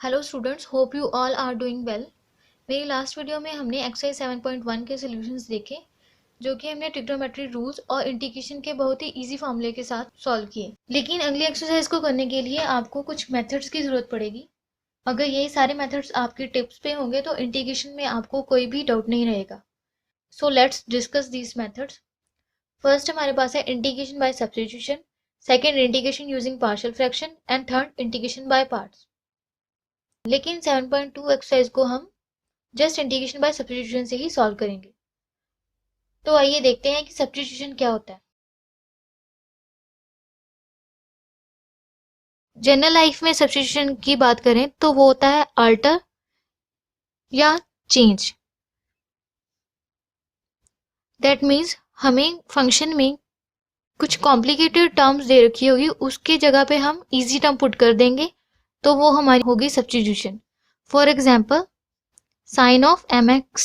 Hello students, hope you all are doing well. मेरी last video में हमने exercise 7.1 के सॉल्यूशंस देखे, जो कि हमने ट्रिग्नोमेट्री रूल्स और इंटीग्रेशन के बहुत ही इजी फॉर्मूले के साथ सॉल्व किए। लेकिन अगली एक्सरसाइज को करने के लिए आपको कुछ मेथड्स की ज़रूरत पड़ेगी। अगर यही सारे मेथड्स आपके टिप्स पे होंगे तो इंटीग्रेशन में आपको कोई भी डाउट नहीं रहेगा। So let's discuss these methods. First हमारे पास है integration by substitution, second integration using partial fraction and third integration by parts. लेकिन 7.2 एक्सरसाइज को हम जस्ट इंटीग्रेशन बाय सब्स्टिट्यूशन से ही सॉल्व करेंगे। तो आइए देखते हैं कि सब्स्टिट्यूशन क्या होता है। जनरल लाइफ में सब्स्टिट्यूशन की बात करें तो वो होता है अल्टर या चेंज। दैट मीन्स हमें फंक्शन में कुछ कॉम्प्लिकेटेड टर्म्स दे रखी होगी, उसके जगह पे हम इजी टर्म पुट कर देंगे तो वो हमारी होगी substitution. For example sine of M X,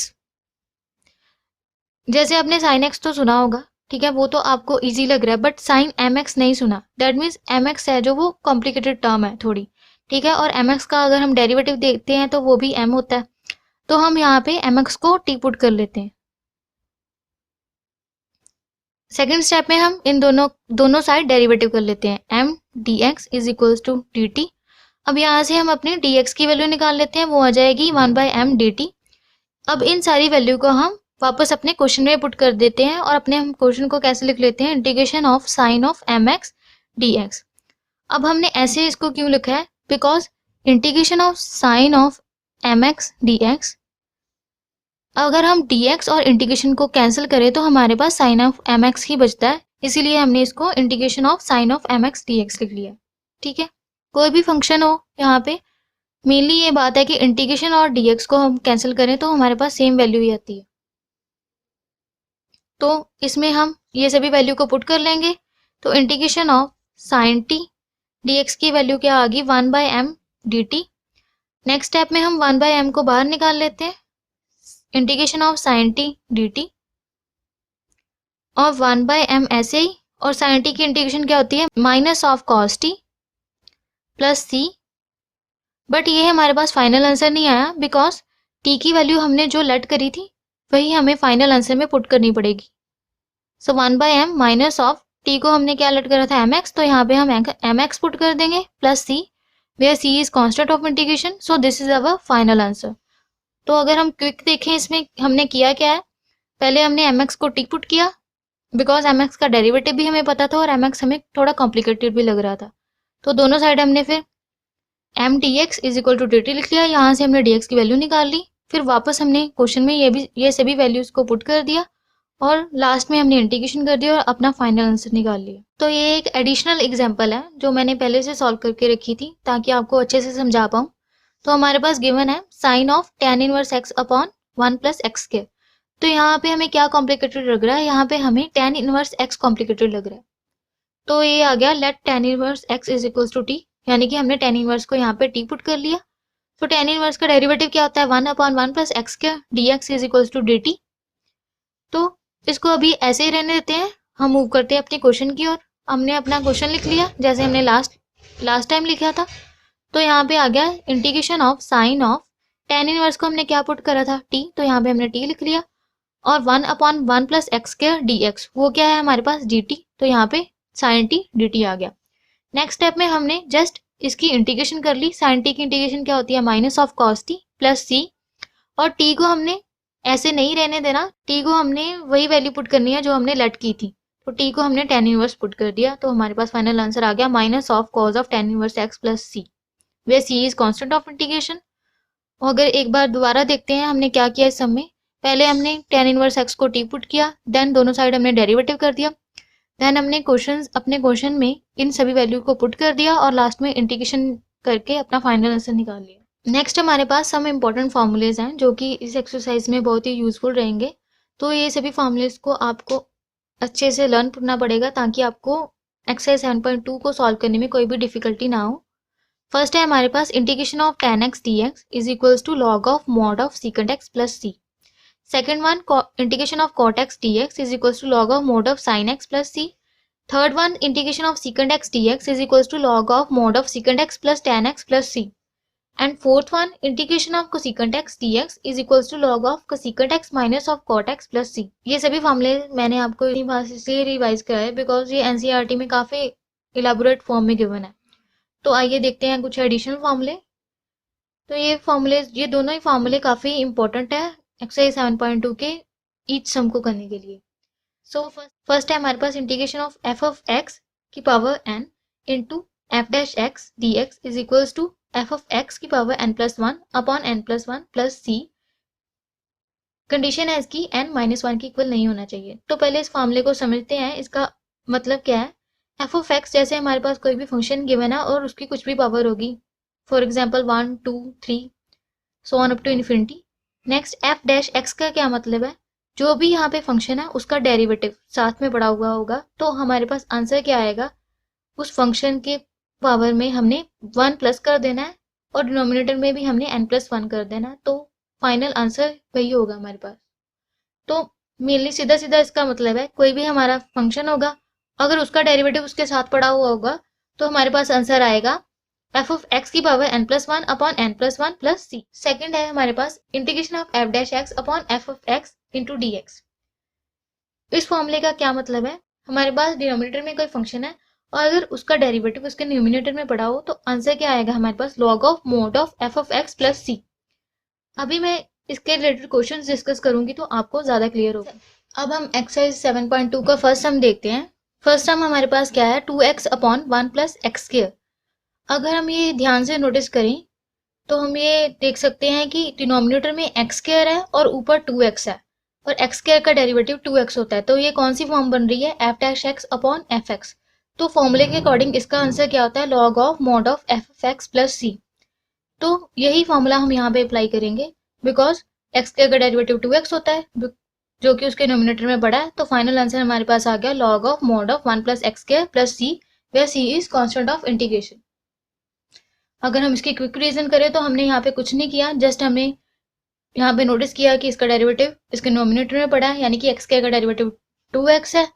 जैसे आपने साइन एक्स तो सुना होगा, ठीक है, वो तो आपको इजी लग रहा है, बट साइन एम एक्स नहीं सुना। दैट मीन्स एम एक्स है जो वो कॉम्प्लिकेटेड टर्म है थोड़ी, ठीक है, और एम एक्स का अगर हम डेरिवेटिव देखते हैं तो वो भी एम होता है, तो हम यहाँ पे एम एक्स को टी पुट कर लेते हैं। सेकेंड स्टेप में हम इन दोनों साइड डेरिवेटिव कर लेते हैं, M D x is equals to D T. अब यहाँ से हम अपनी डी एक्स की वैल्यू निकाल लेते हैं, वो आ जाएगी 1/m dt। अब इन सारी वैल्यू को हम वापस अपने क्वेश्चन में पुट कर देते हैं और अपने हम क्वेश्चन को कैसे लिख लेते हैं, integration of sine of M x d x. अब हमने ऐसे इसको क्यों लिखा है, because integration of sine of M x d x, अगर हम डी एक्स और इंटीग्रेशन को कैंसिल करें तो हमारे पास साइन ऑफ एम एक्स ही बचता है, इसीलिए हमने इसको integration of sine of M x d x लिख लिया। ठीक है, कोई भी फंक्शन हो, यहाँ पे मेनली ये बात है कि इंटीग्रेशन और dx को हम कैंसिल करें तो हमारे पास सेम वैल्यू ही आती है। तो इसमें हम ये सभी वैल्यू को पुट कर लेंगे, तो integration of sign T dx की वैल्यू क्या आ गई, 1/m dt। नेक्स्ट स्टेप में हम 1/m को बाहर निकाल लेते हैं, integration of sign T dt और 1/m ऐसे ही, और साइन टी की इंटीग्रेशन क्या होती है, minus of cos t plus c. But ये हमारे पास फाइनल आंसर नहीं आया, बिकॉज टी की वैल्यू हमने जो लेट करी थी वही हमें फाइनल आंसर में पुट करनी पड़ेगी। सो 1/m माइनस ऑफ टी को हमने क्या लेट करा था, एम एक्स, तो यहाँ पे हम एम एक्स पुट कर देंगे plus c, where c is constant of integration. So this is our final answer. तो अगर हम क्विक देखें इसमें हमने किया क्या है, पहले हमने एम एक्स को टी पुट किया, बिकॉज एम एक्स का डेरिवेटिव भी हमें पता था और एम एक्स हमें थोड़ा कॉम्प्लिकेटेड भी लग रहा था, तो दोनों साइड हमने फिर m D x is equal to D t लिख लिया, यहाँ से हमने डी एक्स की वैल्यू निकाल ली, फिर वापस हमने क्वेश्चन में ये सभी वैल्यूज को पुट कर दिया और लास्ट में हमने इंटीग्रेशन कर दिया और अपना फाइनल आंसर निकाल लिया। तो ये एक एडिशनल एग्जांपल है जो मैंने पहले से सॉल्व करके रखी थी ताकि आपको अच्छे से समझा पाऊँ। तो हमारे पास गिवन है sine of tan inverse x upon 1 plus x square. तो यहाँ पे हमें क्या कॉम्प्लिकेटेड लग रहा है, यहाँ पे हमें tan इनवर्स एक्स कॉम्प्लिकेटेड लग रहा है, तो ये आ गया let tan inverse x is equal to t, यानी कि हमने tan इनवर्स को यहाँ पे टी पुट कर लिया। तो tan इनवर्स का डेरिवेटिव क्या होता है, 1/1 plus x square dx is equal to dt। तो इसको अभी ऐसे ही रहने देते हैं, हम मूव करते हैं अपने क्वेश्चन की ओर। हमने अपना क्वेश्चन लिख लिया जैसे हमने लास्ट टाइम लिखा था। तो यहाँ पे आ गया integration of sine of tan inverse को हमने क्या पुट करा था, t, तो यहाँ पे हमने t लिख लिया, और 1/1 प्लस एक्स स्क्वायर dx, वो क्या है हमारे पास dt, तो यहाँ पे साइन t dt आ गया। नेक्स्ट स्टेप में हमने जस्ट इसकी इंटीग्रेशन कर ली, साइन टी की इंटीग्रेशन क्या होती है, minus of cos t plus c, और टी को हमने ऐसे नहीं रहने देना, टी को हमने वही वैल्यू पुट करनी है जो हमने लेट की थी, तो टी को हमने tan इनवर्स पुट कर दिया, तो हमारे पास फाइनल आंसर आ गया minus of cos of tan inverse x plus c, where c is constant of integration. और अगर एक बार दोबारा देखते हैं हमने क्या किया इस सम में, पहले हमने tan इनवर्स एक्स को टी पुट किया, देन दोनों साइड हमने डेरिवेटिव कर दिया, देन हमने अपने क्वेश्चन में इन सभी वैल्यू को पुट कर दिया और लास्ट में इंटीग्रेशन करके अपना फाइनल आंसर निकाल लिया। नेक्स्ट हमारे पास सम इम्पॉर्टेंट फॉर्मूलेज हैं जो कि इस एक्सरसाइज में बहुत ही यूजफुल रहेंगे। तो ये सभी फॉर्मूलेज को आपको अच्छे से लर्न करना पड़ेगा ताकि आपको एक्सरसाइज 7.2 को सॉल्व करने में कोई भी डिफिकल्टी ना हो। फर्स्ट है हमारे पास integration of tan x dx is equals to log of mod of secant x plus c। Second one, integration of cot x dx is equals to log of mod of sin x plus c. Third one, integration of secant x dx is equals to log of mod of secant x plus tan x plus c. And fourth one, integration of cosecant x dx is equals to log of cosecant x minus of cot x plus c. ये सभी फॉर्मूले मैंने आपको इसी बात से revise कराया because ये एनसीईआरटी में काफी इलेबोरेट फॉर्म में गिवन है। तो आइए देखते हैं कुछ एडिशनल फॉर्मूले। तो ये दोनों ही फॉर्मूले काफी इंपॉर्टेंट है एक्सरसाइज 7.2 के ईच सम को करने के लिए। सो फर्स्ट है हमारे पास integration of f of x की power n into f dash x d x is equals to f of x की power n plus one upon n plus one plus c. Condition है इसकी n minus one के equal नहीं होना चाहिए। तो पहले इस फॉर्मूले को समझते हैं, इसका मतलब क्या है। एफ ऑफ एक्स जैसे हमारे पास कोई भी फंक्शन गिवन है और उसकी कुछ भी पावर होगी, for example 1 2 3 so on up to infinity. Next f dash x का क्या मतलब है, जो भी यहाँ पे फंक्शन है उसका डेरिवेटिव साथ में पड़ा हुआ होगा। तो हमारे पास आंसर क्या आएगा, उस फंक्शन के पावर में हमने 1 प्लस कर देना है और डिनोमिनेटर में भी हमने n प्लस वन कर देना है। तो फाइनल आंसर वही होगा हमारे पास। तो मेनली सीधा सीधा इसका मतलब है कोई भी हमारा फंक्शन होगा, अगर उसका डेरिवेटिव उसके साथ पड़ा हुआ होगा तो हमारे पास आंसर आएगा एफ ऑफ एक्स की power n plus one upon n plus one plus c. Second है हमारे पास integration of f dash x upon f of x into d x. इस फॉर्मूले का क्या मतलब है, हमारे पास डिनोमिनेटर में कोई फंक्शन है और अगर उसका डेरिवेटिव उसके न्यूमिनेटर में पड़ा हो तो आंसर क्या आएगा हमारे पास, log of mod of f of x plus c. अभी मैं इसके रिलेटेड क्वेश्चंस डिस्कस करूंगी तो आपको ज्यादा क्लियर होगा। अब हम एक्सरसाइज 7.2 का फर्स्ट सम देखते हैं। फर्स्ट सम हमारे पास क्या है, 2x upon 1 plus x square. अगर हम ये ध्यान से नोटिस करें तो हम ये देख सकते हैं कि डिनोमिनेटर में एक्स स्क्वायर है और ऊपर 2x है और एक्स स्क्वायर का डेरिवेटिव 2x होता है। तो ये कौन सी फॉर्म बन रही है, f dash x upon f x. तो फॉर्मूले के अकॉर्डिंग इसका आंसर क्या होता है, log of mod of f of x plus c. तो यही फॉर्मूला हम यहाँ पे अप्लाई करेंगे बिकॉज एक्स का डेरिवेटिव 2x होता है जो कि उसके नोमिनेटर में पड़ा है। तो फाइनल आंसर हमारे पास आ गया log of mod of 1 plus x square plus c, where c is constant of integration. अगर हम इसकी क्विक रीजन करें तो हमने यहाँ पे कुछ नहीं किया, जस्ट हमने यहाँ पे नोटिस किया कि इसका डेरिवेटिव इसके नोमिनेटर में पड़ा है यानी कि एक्स का डेरिवेटिव 2x है।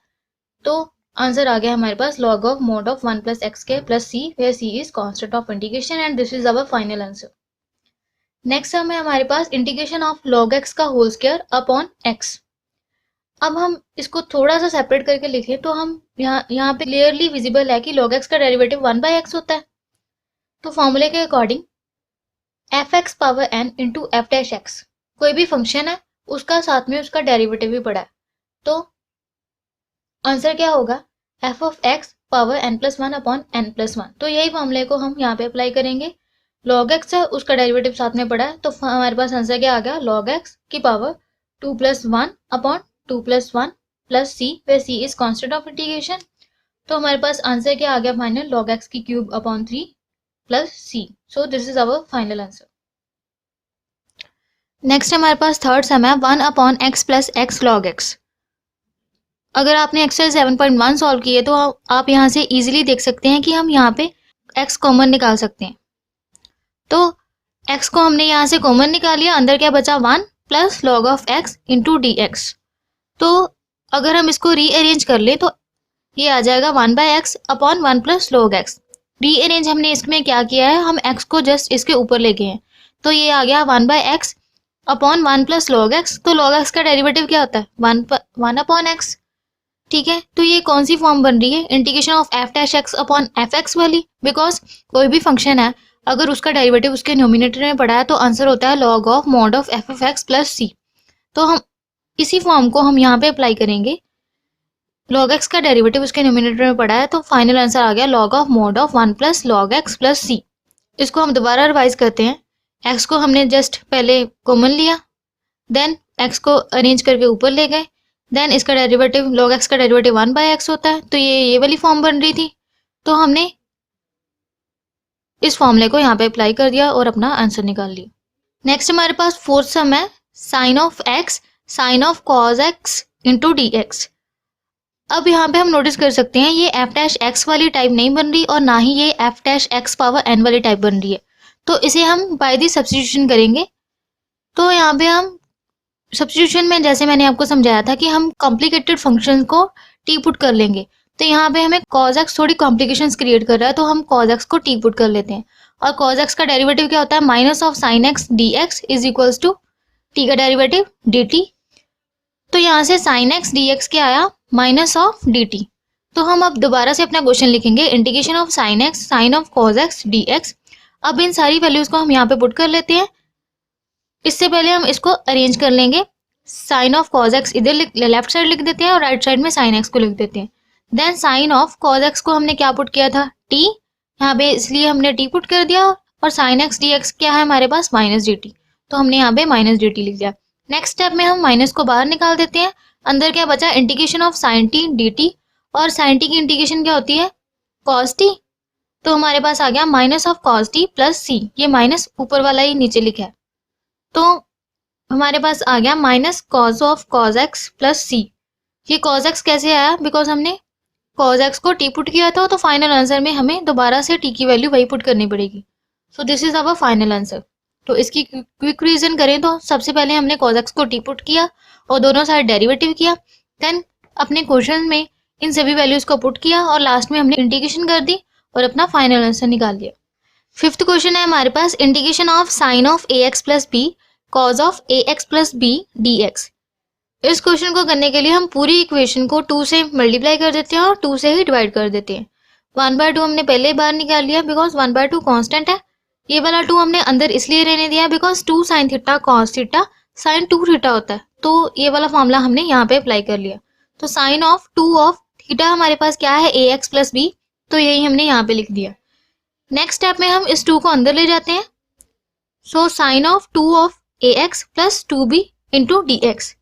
तो आंसर आ गया हमारे पास log of mod of 1 plus x square plus c, where c is constant of integration and this is our final answer. Next sum है हमारे पास इंटीग्रेशन ऑफ लॉग एक्स का होल स्क्वायर अपॉन एक्स। अब हम इसको थोड़ा सा separate करके लिखें तो हम यहाँ पे क्लियरली विजिबल है कि लॉग एक्स का डेरिवेटिव 1 बाई एक्स होता है। तो फॉर्मूले के according f x power n into f dash x, कोई भी फंक्शन है उसका साथ में उसका डेरिवेटिव भी पड़ा है। तो आंसर क्या होगा, f of x power n plus one upon n plus one. तो यही फॉर्मूले को हम यहाँ पे अप्लाई करेंगे। लॉग एक्स है उसका डेरिवेटिव साथ में पड़ा है तो हमारे पास आंसर क्या आ गया, लॉग एक्स की power 2 plus one upon 2 plus one plus c, where c is constant of integration. तो हमारे पास आंसर क्या आ गया फाइनल, लॉग एक्स की cube upon 3 plus c. So this is our final answer. Next हमारे पास थर्ड सम है 1 upon x plus x log x. अगर आपने एक्सरसाइज 7.1 सॉल्व की है तो आप यहाँ से इजीली देख सकते हैं कि हम यहाँ पे x कॉमन निकाल सकते हैं। तो x को हमने यहाँ से कॉमन निकाल लिया, अंदर क्या बचा 1 plus log of x into d x. तो अगर हम इसको रीअरेंज कर ले तो ये आ जाएगा 1 by x upon 1 plus log x. Rearrange हमने इसमें क्या किया है, हम x को जस्ट इसके ऊपर लेके हैं तो ये आ गया 1 by x upon 1 plus log x. तो लॉग एक्स का डेरिवेटिव क्या होता है, 1 अपॉन एक्स। ठीक है, तो ये कौन सी फॉर्म बन रही है, integration of f dash x upon f x वाली। बिकॉज कोई भी फंक्शन है अगर उसका डेरिवेटिव उसके नोमिनेटर में पड़ा है तो आंसर होता है log of mod of f of x plus c. तो हम इसी फॉर्म को हम यहाँ पे अप्लाई करेंगे। लॉग एक्स का डेरिवेटिव उसके नोमिनेटर में पड़ा है तो फाइनल आंसर आ गया log of mod of 1 plus log x plus c. इसको हम दोबारा रिवाइज करते हैं। एक्स को हमने जस्ट पहले कॉमन लिया, देन एक्स को अरेंज करके ऊपर ले गए, देन इसका डेरिवेटिव लॉग एक्स का डेरिवेटिव 1 बाई एक्स होता है तो ये वाली फॉर्म बन रही थी। तो हमने इस फॉर्मूले को यहाँ पे अप्लाई कर दिया और अपना आंसर निकाल लिया। नेक्स्ट हमारे पास फोर्थ सम है sine of x sine of cos x into d x. अब यहाँ पे हम नोटिस कर सकते हैं ये एफ डैश एक्स वाली टाइप नहीं बन रही और ना ही ये f dash x power n वाली टाइप बन रही है। तो इसे हम बाय दी सब्स्टिट्यूशन करेंगे। तो यहाँ पे हम सब्स्टिट्यूशन में जैसे मैंने आपको समझाया था कि हम कॉम्प्लिकेटेड फंक्शंस को टी पुट कर लेंगे। तो यहाँ पे हमें कॉज एक्स थोड़ी कॉम्प्लिकेशंस क्रिएट कर रहा है तो हम कॉज एक्स को टी पुट कर लेते हैं और cos x का डेरिवेटिव क्या होता है, minus of sine x d x is equals to t का डेरिवेटिव dt। तो यहाँ से साइन एक्स डी एक्स क्या आया, माइनस ऑफ dt। तो हम अब दोबारा से अपना क्वेश्चन लिखेंगे, integration of sine x sine of cos x d x. अब इन सारी वैल्यूज को हम यहाँ पे पुट कर लेते हैं। इससे पहले हम इसको अरेंज कर लेंगे, साइन ऑफ कॉस एक्स इधर लेफ्ट साइड लिख देते हैं और राइट साइड में साइन एक्स को लिख देते हैं। Then sine of cos x को हमने क्या पुट किया था, t, यहाँ पे इसलिए हमने t पुट कर दिया, और साइन एक्स डी एक्स क्या है हमारे पास, माइनस डी टी, तो हमने यहाँ पे माइनस डी टी लिख दिया। नेक्स्ट स्टेप में हम माइनस को बाहर निकाल देते हैं, अंदर क्या बचा, integration of sign T D T, और साइन टी की इंटीग्रेशन क्या होती है, कॉस टी। तो हमारे पास आ गया minus of cos t plus c, ये माइनस ऊपर वाला ही नीचे लिखा है, तो हमारे पास आ गया minus cos of cos x plus c. ये कॉस एक्स कैसे आया, बिकॉज हमने कॉस एक्स को टी पुट किया था, तो फाइनल आंसर में हमें दोबारा से टी की वैल्यू वही पुट करनी पड़ेगी। सो this is our final answer. तो इसकी क्विक रीजन करें तो सबसे पहले हमने कॉस एक्स को टी पुट किया और दोनों साइड डेरिवेटिव किया, देन अपने क्वेश्चन में इन सभी वैल्यूज को पुट किया और लास्ट में हमने इंटीग्रेशन कर दी और अपना फाइनल आंसर निकाल लिया। फिफ्थ क्वेश्चन है हमारे पास, integration of sine of a x plus b cos of a x plus b d x. इस क्वेश्चन को करने के लिए हम पूरी इक्वेशन को 2 से मल्टीप्लाई कर देते हैं और 2 से ही डिवाइड कर देते हैं। 1/2 हमने पहले बार निकाल लिया बिकॉज 1/2 कांस्टेंट है। ये वाला 2 हमने अंदर इसलिए रहने दिया because 2 sine theta cos theta sine 2 theta होता है, तो ये वाला फॉर्मूला हमने यहाँ पे अप्लाई कर लिया। तो साइन ऑफ 2 ऑफ थीटा हमारे पास क्या है, ए एक्स प्लस बी, तो यही हमने यहाँ पे लिख दिया। नेक्स्ट स्टेप में हम इस 2 को अंदर ले जाते हैं, so sine of 2 of a x plus 2b into d x.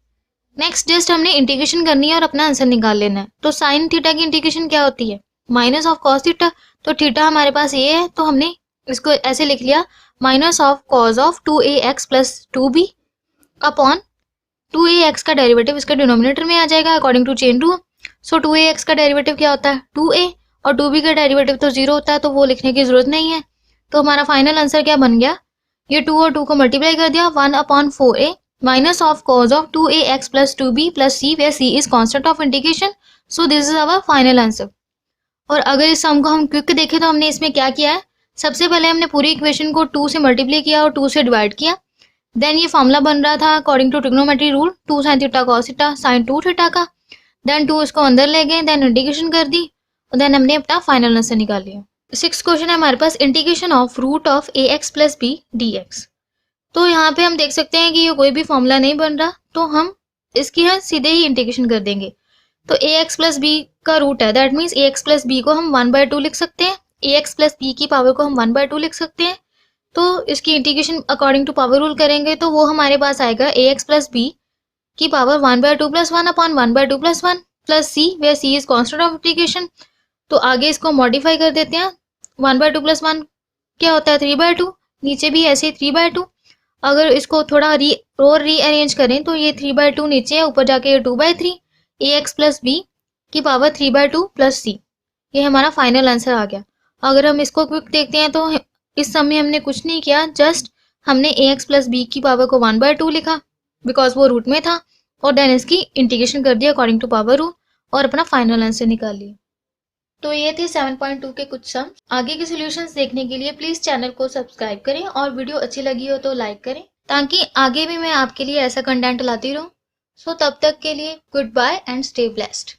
Next just हमने इंटीग्रेशन करनी है और अपना आंसर निकाल लेना है। तो साइन थीटा की इंटीग्रेशन क्या होती है, माइनस ऑफ कॉस थीटा, तो थीटा हमारे पास ये है, तो हमने इसको ऐसे लिख लिया, minus of cos of 2a x plus 2b upon 2a x का डेरिवेटिव इसका डिनोमिनेटर में आ जाएगा according to chain rule. So 2a x का डेरिवेटिव क्या होता है, 2a, और 2b का डेरिवेटिव तो 0 होता है, तो वो लिखने की जरूरत नहीं है। तो हमारा फाइनल आंसर क्या बन गया, ये 2 और 2 को मल्टीप्लाई कर दिया, 1/4a minus of cos of 2a x plus 2b plus c, where c is constant of integration. So this is our final answer. और अगर इस सम को हम क्विक देखें तो हमने इसमें क्या किया है, सबसे पहले हमने पूरी इक्वेशन को 2 से मल्टीप्लाई किया और 2 से डिवाइड किया। देन ये फॉर्मूला बन रहा था according to trigonometry rule, 2 sine theta cos theta sine 2 theta का। देन 2 इसको अंदर ले गए, देन इंटीग्रेशन कर दी और देन हमने अपना फाइनल आंसर निकाल लिया। 6th क्वेश्चन है हमारे पास, integration of root of a x plus b d x. तो यहाँ पे हम देख सकते हैं कि ये कोई भी फॉर्मूला नहीं बन रहा, तो हम इसकी है सीधे ही इंटीग्रेशन कर देंगे। तो ए एक्स प्लस बी का रूट है, that means a x plus b को हम 1/2 लिख सकते हैं, ए एक्स प्लस बी की पावर को हम 1/2 लिख सकते हैं। तो इसकी integration according to power rule करेंगे तो वो हमारे पास आएगा ए एक्स प्लस बी की power 1/2 plus 1 upon 1/2 plus 1 plus c, where c is constant of integration. तो आगे इसको मॉडिफाई कर देते हैं, 1/2 प्लस 1 क्या होता है 3/2, नीचे भी ऐसे 3/2। अगर इसको थोड़ा रीअरेंज करें तो ये 3/2 नीचे है, ऊपर जाके ये 2/3, ए एक्स प्लस बी की पावर 3/2 प्लस सी, ये हमारा फाइनल आंसर आ गया। अगर हम इसको क्विक देखते हैं तो इस सम में हमने कुछ नहीं किया, जस्ट हमने ए एक्स प्लस बी की पावर को 1/2 लिखा बिकॉज वो रूट में था, और देन इसकी इंटीग्रेशन कर दिया अकॉर्डिंग टू पावर रूल और अपना फाइनल आंसर निकाल लिया। तो ये थे 7.2 के कुछ सम। आगे के सॉल्यूशंस देखने के लिए प्लीज चैनल को सब्सक्राइब करें और वीडियो अच्छी लगी हो तो लाइक करें, ताकि आगे भी मैं आपके लिए ऐसा कंटेंट लाती रहूं। सो तब तक के लिए goodbye and stay blessed.